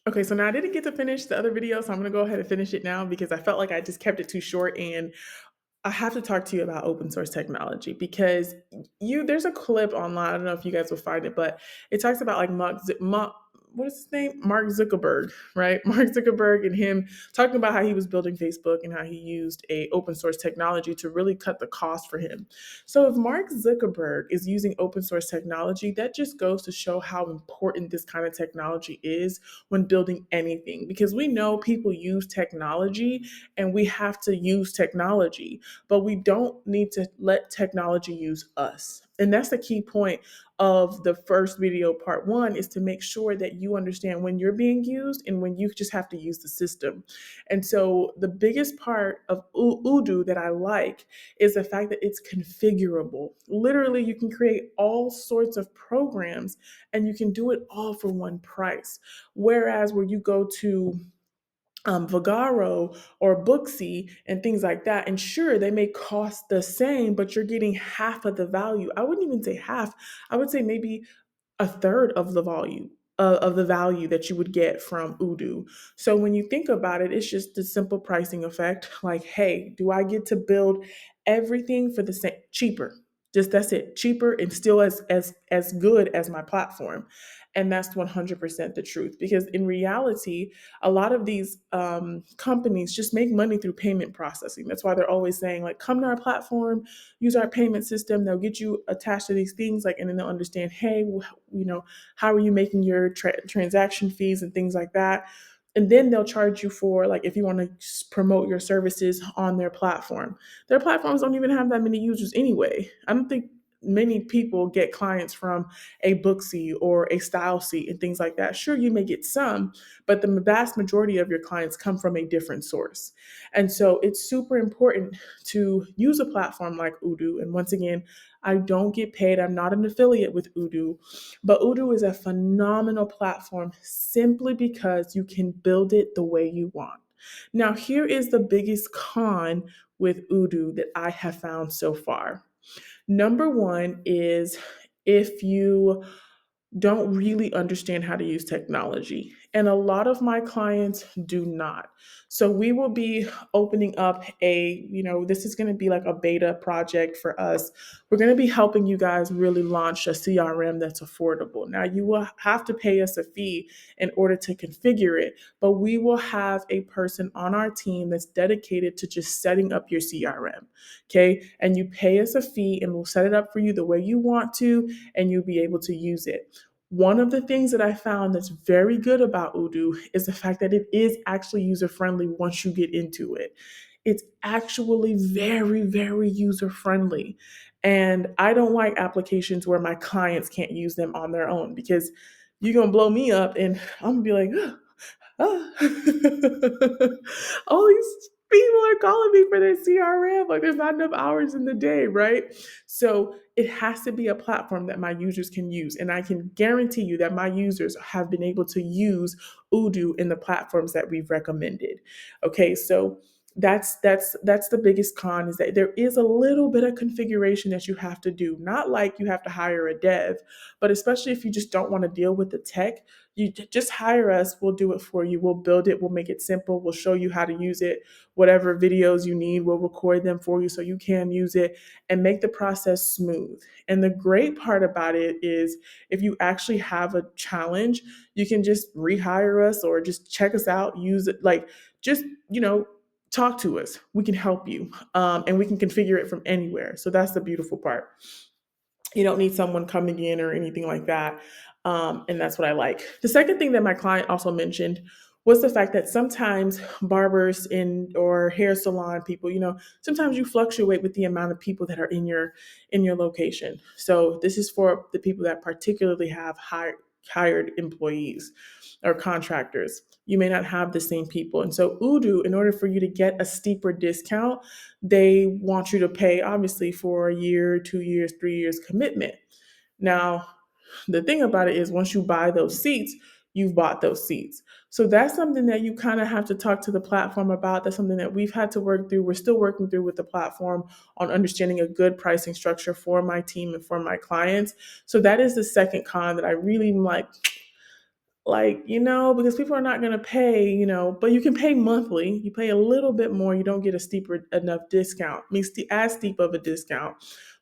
Okay, so now I didn't get to finish the other video, so I'm gonna go ahead and finish it now because I felt like I just kept it too short, and I have to talk to you about open source technology because there's a clip online. I don't know if you guys will find it, but it talks about like what is his name? Mark Zuckerberg, right? Mark Zuckerberg and him talking about how he was building Facebook and how he used a open source technology to really cut the cost for him. So if Mark Zuckerberg is using open source technology, that just goes to show how important this kind of technology is when building anything because we know people use technology and we have to use technology, but we don't need to let technology use us. And that's the key point of the first video, part one, is to make sure that you understand when you're being used and when you just have to use the system. And so the biggest part of Udo that I like is the fact that it's configurable. Literally, you can create all sorts of programs and you can do it all for one price. Whereas where you go to Vagaro or Booksy and things like that. And sure, they may cost the same, but you're getting half of the value. I wouldn't even say half. I would say maybe a third of the volume of the value that you would get from Udo. So when you think about it, it's just the simple pricing effect. Like, hey, do I get to build everything for the same cheaper? Just that's it, cheaper and still as good as my platform. And that's 100% the truth because in reality, a lot of these companies just make money through payment processing. That's why they're always saying like, come to our platform, use our payment system. They'll get you attached to these things, like, and then they'll understand, hey, how are you making your transaction fees and things like that. And then they'll charge you for like if you want to promote your services on their platform. Their platforms don't even have that many users anyway. I don't think many people get clients from a Booksy or a Styleseat and things like that. Sure, you may get some, but the vast majority of your clients come from a different source. And so it's super important to use a platform like Udo. And once again, I don't get paid. I'm not an affiliate with Udo, but Udo is a phenomenal platform simply because you can build it the way you want. Now, here is the biggest con with Udo that I have found so far. Number one is if you don't really understand how to use technology. And a lot of my clients do not. So we will be opening up this is going to be like a beta project for us. We're going to be helping you guys really launch a CRM that's affordable. Now, you will have to pay us a fee in order to configure it, but we will have a person on our team that's dedicated to just setting up your CRM. Okay. And you pay us a fee and we'll set it up for you the way you want to, and you'll be able to use it. One of the things that I found that's very good about Udo is the fact that it is actually user friendly once you get into it. It's actually very, very user friendly. And I don't like applications where my clients can't use them on their own because you're going to blow me up and I'm going to be like, oh. All these people are calling me for their CRM. Like there's not enough hours in the day, right? So it has to be a platform that my users can use. And I can guarantee you that my users have been able to use Udo in the platforms that we've recommended. Okay, so that's the biggest con is that there is a little bit of configuration that you have to do. Not like you have to hire a dev, but especially if you just don't want to deal with the tech, you just hire us. We'll do it for you. We'll build it. We'll make it simple. We'll show you how to use it. Whatever videos you need, we'll record them for you so you can use it and make the process smooth. And the great part about it is if you actually have a challenge, you can just rehire us or just check us out, use it, like just, talk to us. We can help you, and we can configure it from anywhere. So that's the beautiful part. You don't need someone coming in or anything like that. And that's what I like. The second thing that my client also mentioned was the fact that sometimes barbers or hair salon people, sometimes you fluctuate with the amount of people that are in your location. So this is for the people that particularly have hired employees or contractors. You may not have the same people. And so Udo, in order for you to get a steeper discount, they want you to pay obviously for a year, 2 years, 3 years commitment. Now, the thing about it is once you buy those seats, you've bought those seats. So that's something that you kind of have to talk to the platform about. That's something that we've had to work through. We're still working through with the platform on understanding a good pricing structure for my team and for my clients. So that is the second con that I really am like, like, because people are not going to pay, but you can pay monthly. You pay a little bit more. You don't get a steeper enough discount. I mean, as steep of a discount,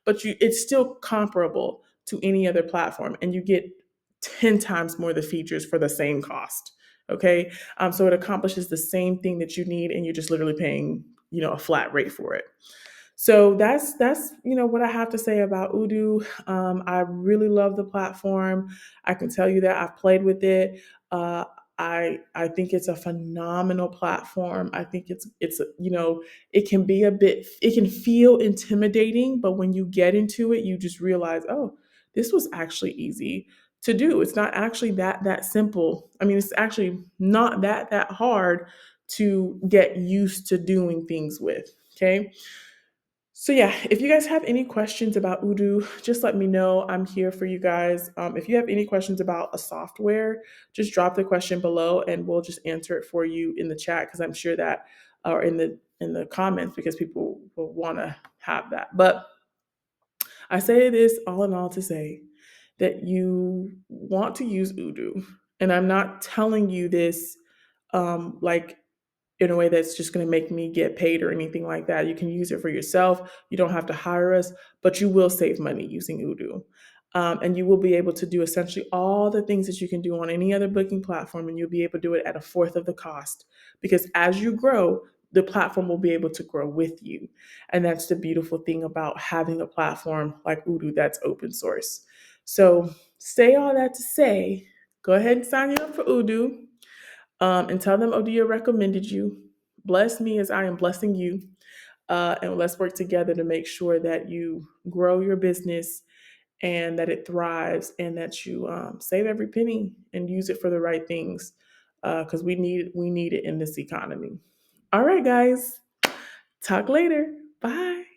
but it's still comparable to any other platform, and you get 10 times more the features for the same cost. Okay. So it accomplishes the same thing that you need, and you're just literally paying, a flat rate for it. So that's what I have to say about Udo. I really love the platform. I can tell you that I've played with it. Uh, I think it's a phenomenal platform. I think it's it can be it can feel intimidating, but when you get into it, you just realize, oh, this was actually easy to do. It's not actually that simple. I mean, it's actually not that hard to get used to doing things with. Okay. So yeah, if you guys have any questions about Udo, just let me know. I'm here for you guys. If you have any questions about a software, just drop the question below, and we'll just answer it for you in the chat, because I'm sure that, or in the comments, because people will want to have that. But I say this all in all to say that you want to use Udo, and I'm not telling you this like in a way that's just going to make me get paid or anything like that. You can use it for yourself. You don't have to hire us, but you will save money using Udo. And you will be able to do essentially all the things that you can do on any other booking platform, and you'll be able to do it at a fourth of the cost. Because as you grow, the platform will be able to grow with you. And that's the beautiful thing about having a platform like Udo that's open source. So, say all that to say, go ahead and sign you up for Udo. And tell them Odia recommended you. Bless me as I am blessing you. And let's work together to make sure that you grow your business and that it thrives, and that you save every penny and use it for the right things, because we need it in this economy. All right, guys. Talk later. Bye.